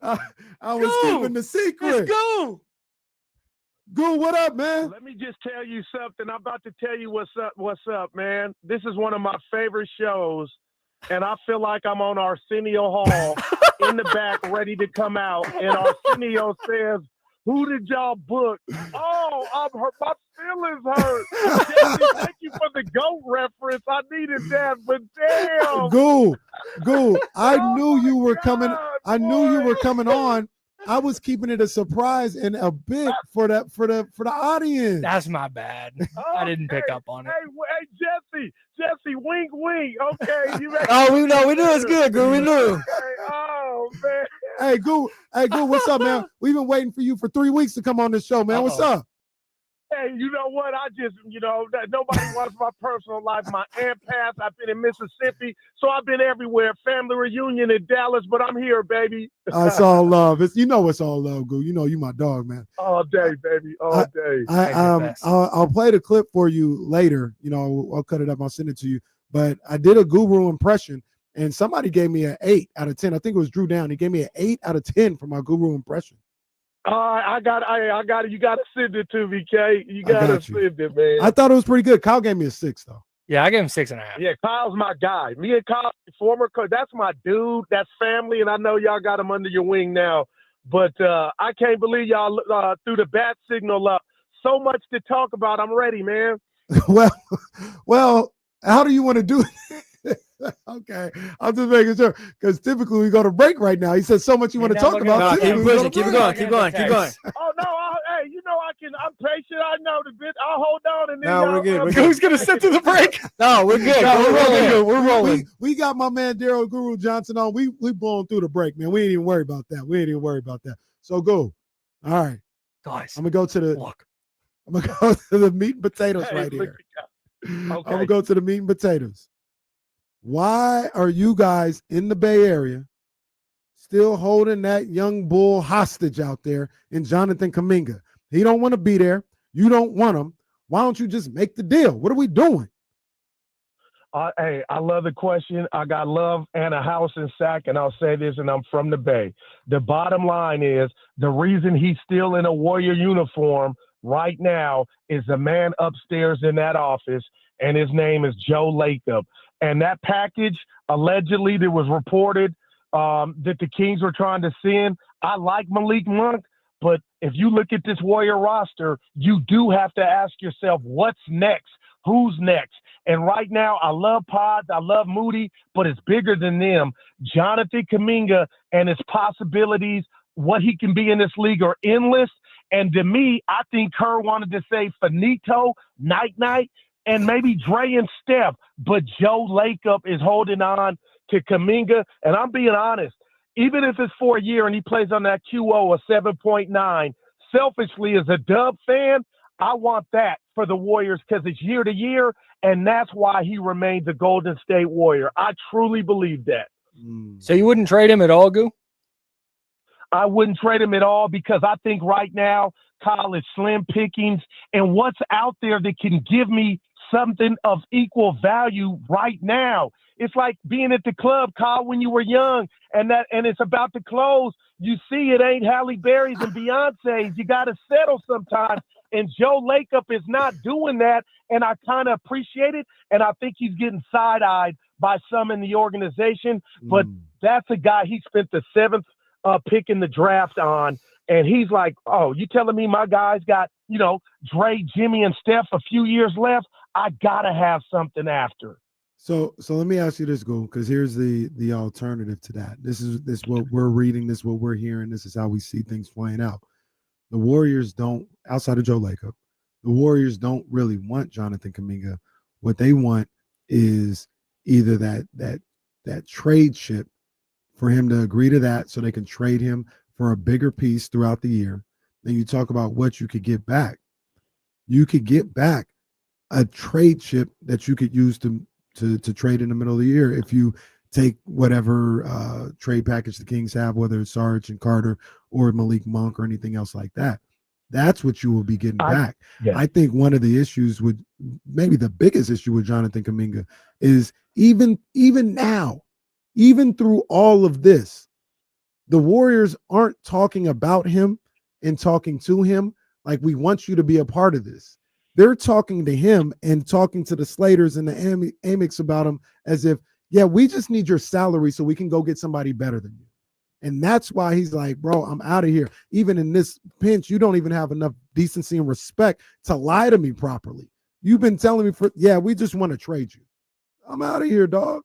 I was keeping the secret. Let's go. Goo, what up, man? Let me just tell you something. I'm about to tell you what's up, man. This is one of my favorite shows, and I feel like I'm on Arsenio Hall in the back ready to come out, and Arsenio says, "Who did y'all book?" Oh, I'm hurt. My feelings hurt. Jesse, thank you for the GOAT reference. I needed that, but damn. Goo, I knew you were God, coming. I knew you boy. were coming on. I was keeping it a surprise and a bit for the audience. That's my bad. I didn't pick up on it. Hey, Jesse, wink, wink. Okay, you. Oh, we know. We knew it's good, Goo. We knew. Okay. Oh man. Hey, Goo, what's up, man? We've been waiting for you for 3 weeks to come on this show, man. What's up? Hey, you know what? I just, nobody wants my personal life. My aunt passed. I've been in Mississippi, so I've been everywhere. Family reunion in Dallas, but I'm here, baby. It's all love. It's all love, Goo. You know you my dog, man. All day, baby. All day. I'll play the clip for you later. I'll cut it up. I'll send it to you. But I did a guru impression, and somebody gave me an 8 out of 10. I think it was Drew Down. He gave me an 8 out of 10 for my guru impression. I got it. You got to send it to me, Kay. You got to send it, man. I thought it was pretty good. Kyle gave me a 6, though. Yeah, I gave him 6.5. Yeah, Kyle's my guy. Me and Kyle, former coach, that's my dude. That's family, and I know y'all got him under your wing now. But I can't believe y'all threw the bat signal up. So much to talk about. I'm ready, man. Well, how do you want to do it? Okay, I'm just making sure because typically we go to break right now. He said so much you want to talk about. Keep pushing. Keep going. Oh no! Hey, I'm patient. I know the bit. I'll hold on and then. No, we're good. Who's gonna sit through the break? No, we're good. We're rolling. We got my man Daryle Guru Johnson on. We blowing through the break, man. We ain't even worry about that. So go. All right, guys. I'm gonna go to the meat and potatoes right here. Okay. I'm gonna go to the meat and potatoes. Why are you guys in the Bay Area still holding that young bull hostage out there in Jonathan Kuminga? He don't want to be there. You don't want him. Why don't you just make the deal? What are we doing? Hey, I love the question. I got love and a house in Sac, and I'll say this, and I'm from the Bay. The bottom line is the reason he's still in a Warrior uniform right now is the man upstairs in that office, and his name is Joe Lacob. And that package, allegedly, that was reported that the Kings were trying to send, I like Malik Monk, but if you look at this Warrior roster, you do have to ask yourself, what's next? Who's next? And right now, I love Pods, I love Moody, but it's bigger than them. Jonathan Kuminga and his possibilities, what he can be in this league are endless. And to me, I think Kerr wanted to say finito, night-night, and maybe Dre and Steph, but Joe Lacob is holding on to Kuminga. And I'm being honest, even if it's for a year and he plays on that QO of 7.9, selfishly as a Dub fan, I want that for the Warriors because it's year to year, and that's why he remains a Golden State Warrior. I truly believe that. So you wouldn't trade him at all, Goo? I wouldn't trade him at all because I think right now, Kyle, is slim pickings, and what's out there that can give me something of equal value right now. It's like being at the club, Kyle, when you were young, and it's about to close. You see it ain't Halle Berry's and Beyonce's. You got to settle sometimes, and Joe Lacob is not doing that, and I kind of appreciate it, and I think he's getting side-eyed by some in the organization, but that's a guy he spent the 7th pick in the draft on, and he's like, oh, you telling me my guys got, Dre, Jimmy, and Steph a few years left? I got to have something after. So let me ask you this, Goo, because here's the alternative to that. This is what we're reading. This is what we're hearing. This is how we see things playing out. The Warriors don't, outside of Joe Lacob, the Warriors don't really want Jonathan Kuminga. What they want is either that trade chip for him to agree to that so they can trade him for a bigger piece throughout the year. Then you talk about what you could get back. You could get back a trade chip that you could use to trade in the middle of the year if you take whatever trade package the Kings have, whether it's Sarge and Carter or Malik Monk or anything else like that. That's what you will be getting back. Yeah. I think one of the issues with, maybe the biggest issue with Jonathan Kuminga is even now, even through all of this, The Warriors aren't talking about him and talking to him like we want you to be a part of this. They're talking to him and talking to the Slaters and the Amics about him as if, yeah, we just need your salary so we can go get somebody better than you. And that's why he's like, bro, I'm out of here. Even in this pinch, you don't even have enough decency and respect to lie to me properly. You've been telling me we just want to trade you. I'm out of here, dog.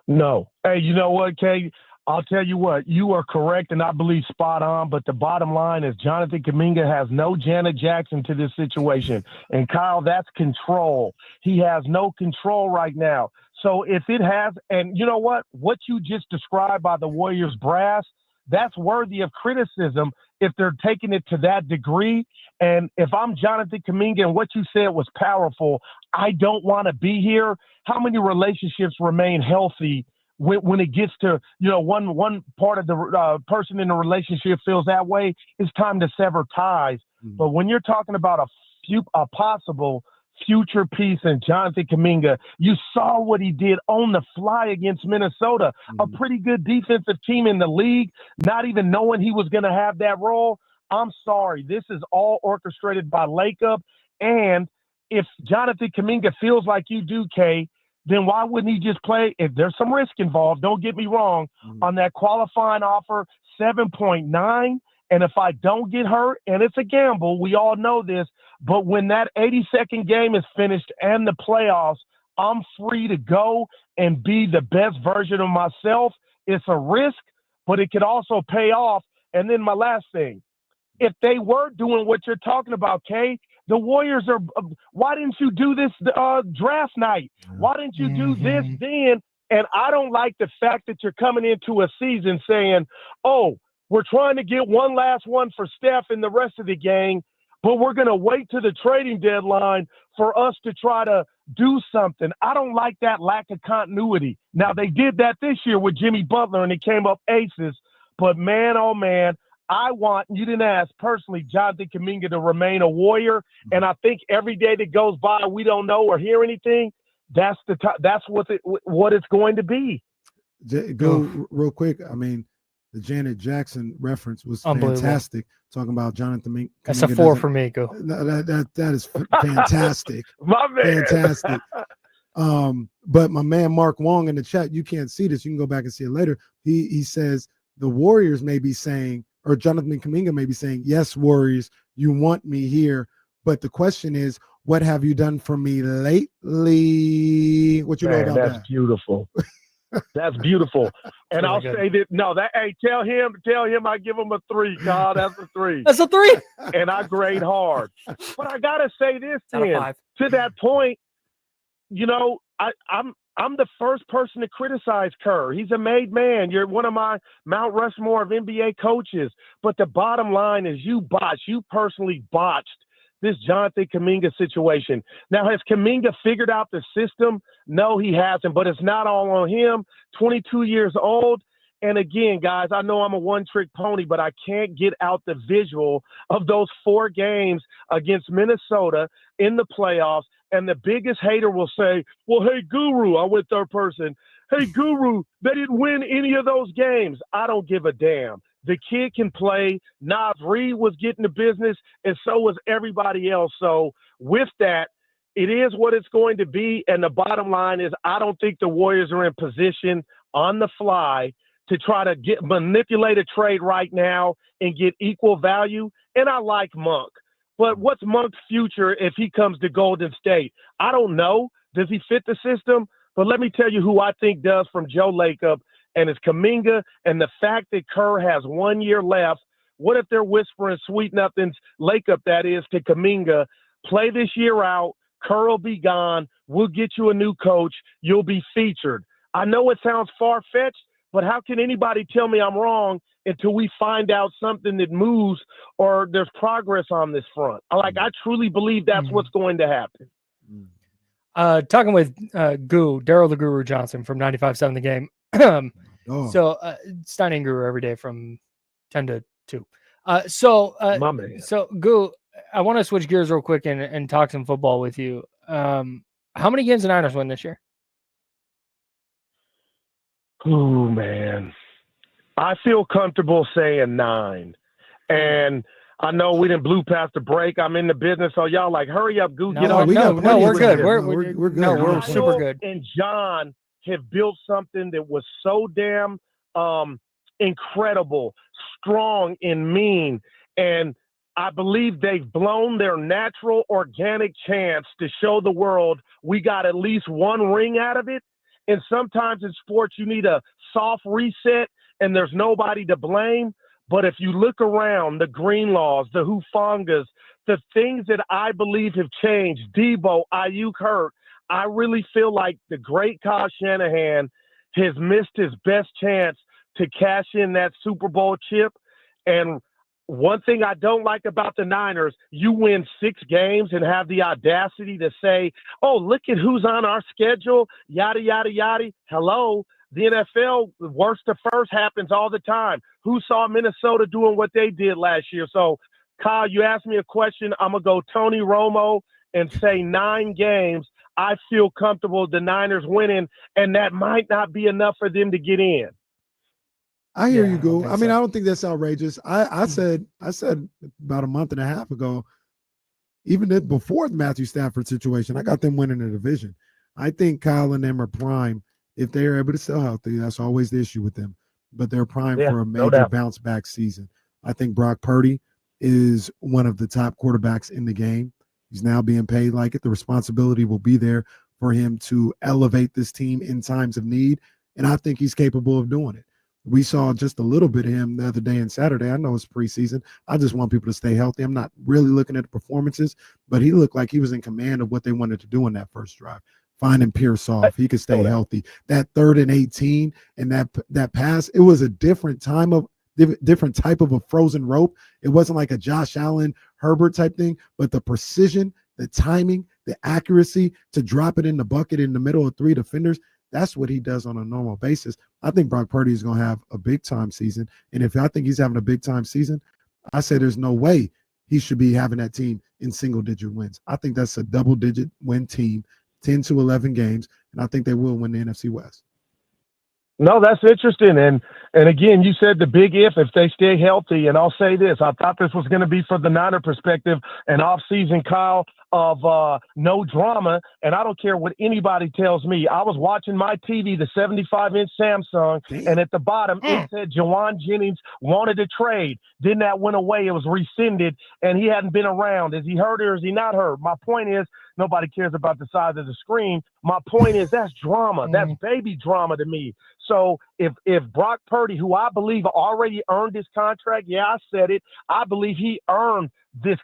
No. Hey, you know what, Kay? I'll tell you what, you are correct, and I believe spot on, but the bottom line is Jonathan Kuminga has no Janet Jackson to this situation. And, Kyle, that's control. He has no control right now. So if it has – and you know what you just described by the Warriors brass, that's worthy of criticism if they're taking it to that degree. And if I'm Jonathan Kuminga and what you said was powerful, I don't want to be here. How many relationships remain healthy when it gets to, one part of the person in the relationship feels that way? It's time to sever ties. Mm-hmm. But when you're talking about a possible future piece in Jonathan Kuminga, you saw what he did on the fly against Minnesota, a pretty good defensive team in the league, not even knowing he was going to have that role. I'm sorry. This is all orchestrated by Lakeup. And if Jonathan Kuminga feels like you do, Kay, then why wouldn't he just play? If there's some risk involved, don't get me wrong, on that qualifying offer, 7.9. And if I don't get hurt, and it's a gamble, we all know this, but when that 82nd game is finished and the playoffs, I'm free to go and be the best version of myself. It's a risk, but it could also pay off. And then my last thing, if they were doing what you're talking about, Kay, the Warriors are – why didn't you do this draft night? Why didn't you do this then? And I don't like the fact that you're coming into a season saying, oh, we're trying to get one last one for Steph and the rest of the gang, but we're going to wait to the trading deadline for us to try to do something. I don't like that lack of continuity. Now, they did that this year with Jimmy Butler, and it came up aces. But, man, oh, man, I want, you didn't ask personally, Jonathan Kuminga to remain a Warrior. And I think every day that goes by we don't know or hear anything, that's what it's going to be. Go real quick. I mean, the Janet Jackson reference was fantastic. Talking about Jonathan Kuminga. That's a 4 for me. Go. That is fantastic. My man. Fantastic. But my man Mark Wong in the chat, you can't see this. You can go back and see it later. He says the Warriors may be saying, or Jonathan Kuminga may be saying, yes, Warriors, you want me here. But the question is, what have you done for me lately? What you know about that? That's beautiful. That's beautiful. And I'll say that, hey, tell him I give him a 3, Kyle. That's a 3. That's a 3. And I grade hard. But I got to say this, then, to that point, I'm the first person to criticize Kerr. He's a made man. You're one of my Mount Rushmore of NBA coaches. But the bottom line is you personally botched this Jonathan Kuminga situation. Now, has Kuminga figured out the system? No, he hasn't, but it's not all on him. 22 years old. And again, guys, I know I'm a one-trick pony, but I can't get out the visual of those 4 games against Minnesota in the playoffs. And the biggest hater will say, well, hey, Guru, I went third person. Hey, Guru, they didn't win any of those games. I don't give a damn. The kid can play. Nas Reed was getting the business, and so was everybody else. So with that, it is what it's going to be. And the bottom line is I don't think the Warriors are in position on the fly to try to manipulate a trade right now and get equal value. And I like Monk. But what's Monk's future if he comes to Golden State? I don't know. Does he fit the system? But let me tell you who I think does from Joe Lakeup, and it's Kuminga, and the fact that Kerr has 1 year left. What if they're whispering sweet nothings, Lakeup that is, to Kuminga? Play this year out. Kerr will be gone. We'll get you a new coach. You'll be featured. I know it sounds far-fetched, but how can anybody tell me I'm wrong until we find out something that moves or there's progress on this front? I truly believe that's what's going to happen. Talking with Daryle the Guru Johnson from 95.7 The Game. So Stein and Guru every day from 10 to 2. My man. So Goo, I want to switch gears real quick and talk some football with you. How many games the Niners win this year? Oh, man. I feel comfortable saying 9. And I know we didn't blew past the break. I'm in the business, so y'all like, hurry up, Goo. Get on. No, we're good. We're good. No, we're Kyle super good. and John have built something that was so damn incredible, strong, and mean. And I believe they've blown their natural, organic chance to show the world we got at least one ring out of it. And sometimes in sports, you need a soft reset, and there's nobody to blame. But if you look around, the Greenlaws, the Hufangas, the things that I believe have changed, Debo, Ayuk hurt, I really feel like the great Kyle Shanahan has missed his best chance to cash in that Super Bowl chip. And one thing I don't like about the Niners, you win 6 games and have the audacity to say, oh, look at who's on our schedule, yada, yada, yada. Hello. The NFL, worst to first happens all the time. Who saw Minnesota doing what they did last year? So, Kyle, you asked me a question. I'm going to go Tony Romo and say 9 games. I feel comfortable the Niners winning, and that might not be enough for them to get in. I hear you, Goo. I mean, I don't think that's outrageous. I said about a month and a half ago, even before the Matthew Stafford situation, I got them winning the division. I think Kyle and them are prime. If they're able to stay healthy, that's always the issue with them. But they're primed for a major bounce back season. I think Brock Purdy is one of the top quarterbacks in the game. He's now being paid like it. The responsibility will be there for him to elevate this team in times of need. And I think he's capable of doing it. We saw just a little bit of him the other day and Saturday. I know it's preseason. I just want people to stay healthy. I'm not really looking at the performances, but he looked like he was in command of what they wanted to do in that first drive. Finding Pierce off, he could stay healthy. That 3rd and 18 and that pass, it was a different type of a frozen rope. It wasn't like a Josh Allen, Herbert type thing, but the precision, the timing, the accuracy to drop it in the bucket in the middle of 3 defenders, that's what he does on a normal basis. I think Brock Purdy is going to have a big-time season, and if I think he's having a big-time season, I say there's no way he should be having that team in single-digit wins. I think that's a double-digit win team, 10 to 11 games, and I think they will win the NFC West. No, that's interesting. And again, you said the big if they stay healthy. And I'll say this, I thought this was going to be, for the Niner perspective, an off-season, Kyle, of no drama. And I don't care what anybody tells me. I was watching my TV, the 75-inch Samsung, and at the bottom it said Jawan Jennings wanted to trade. Then that went away. It was rescinded, and he hadn't been around. Is he hurt or is he not hurt? My point is, nobody cares about the size of the screen. My point is, that's drama. That's baby drama to me. So if Brock Purdy, who I believe already earned his contract, yeah, I said it, I believe he earned that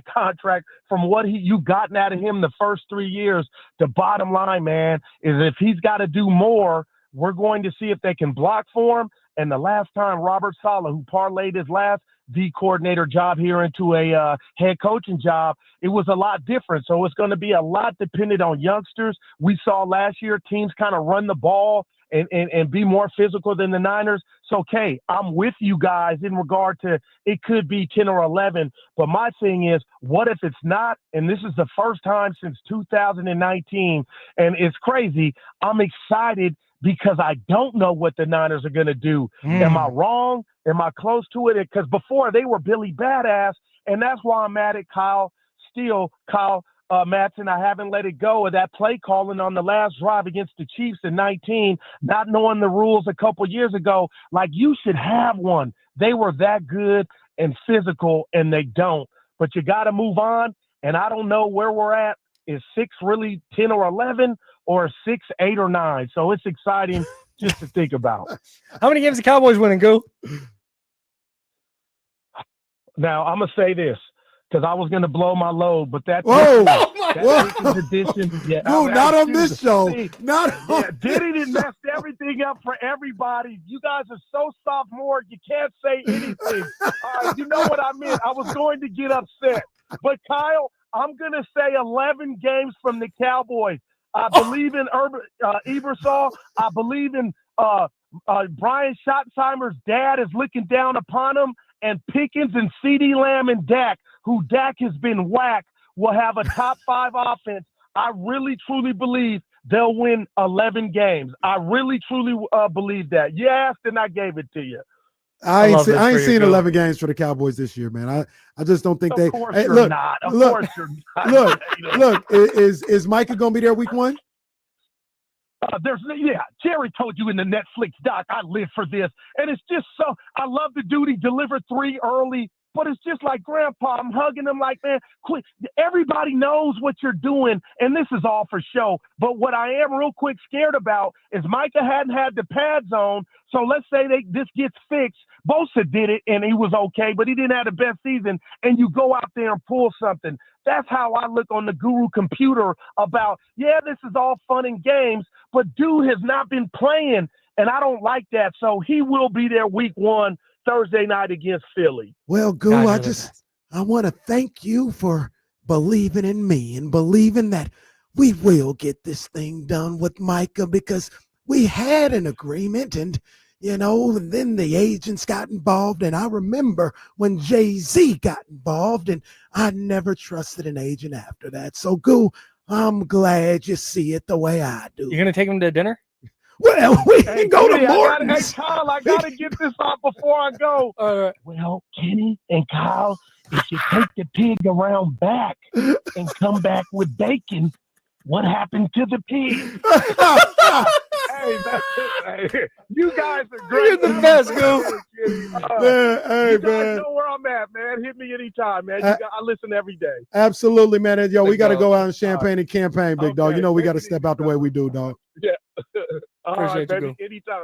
contract from what you gotten out of him the first 3 years. The bottom line, man, is if he's got to do more, we're going to see if they can block for him. And the last time Robert Saleh, who parlayed his last D coordinator job here into a head coaching job, it was a lot different. So it's going to be a lot dependent on youngsters. We saw last year teams kind of run the ball and be more physical than the Niners. So, okay, I'm with you guys in regard to it could be 10 or 11. But my thing is, what if it's not? And this is the first time since 2019. And it's crazy. I'm excited because I don't know what the Niners are going to do. Am I wrong? Am I close to it? Because before they were Billy Badass, and that's why I'm mad at Kyle Matson. I haven't let it go of that play calling on the last drive against the Chiefs in 19, not knowing the rules a couple years ago. Like, you should have one. They were that good and physical, and they don't. But you got to move on, and I don't know where we're at. Is 6 really 10 or 11, or 6, 8, or 9? So it's exciting just to think about. How many games the Cowboys winning, Go? Now, I'm going to say this, because I was going to blow my load, but that edition, yeah, no, not on this show. Diddy messed everything up for everybody. You guys are so sophomore, you can't say anything. All right, you know what I meant. I was going to get upset. But, Kyle, I'm going to say 11 games from the Cowboys. I believe in Ebersol. I believe in Brian Schottenheimer's dad is looking down upon him. And Pickens and CeeDee Lamb and Dak, who Dak has been whacked, will have a top 5 offense. I really, truly believe they'll win 11 games. I really, truly believe that. You asked and I gave it to you. I ain't seen 11 games for the Cowboys this year, man. I just don't think Of course you're not. Of course you're not. Look, is Micah going to be there week 1? Jerry told you in the Netflix doc, I live for this. And it's just so, I love the dude. He delivered 3 early, but it's just like, Grandpa, I'm hugging him like, man, quit. Everybody knows what you're doing, and this is all for show. But what I am real quick scared about is Micah hadn't had the pads on, so let's say this gets fixed. Bosa did it, and he was okay, but he didn't have the best season, and you go out there and pull something. That's how I look on the Guru computer about, this is all fun and games, but dude has not been playing, and I don't like that. So he will be there week 1, Thursday night against Philly. Well, Goo, I want to thank you for believing in me and believing that we will get this thing done with Micah, because we had an agreement, and and then the agents got involved, and I remember when Jay-Z got involved, and I never trusted an agent after that. So, Goo, I'm glad you see it the way I do. You're going to take him to dinner? Well, we can go to Morton's. Kyle, I got to get this out before I go. All right. Well, Kenny and Kyle, if you take the pig around back and come back with bacon, what happened to the pig? Hey, you guys are great. You're the best, Goo. You guys know where I'm at, man. Hit me anytime, man. I listen every day. Absolutely, man. And, we got to go out in Champagne and campaign, big dog. We got to step out the way we do, dog. Yeah. All Appreciate right, you, baby. Anytime.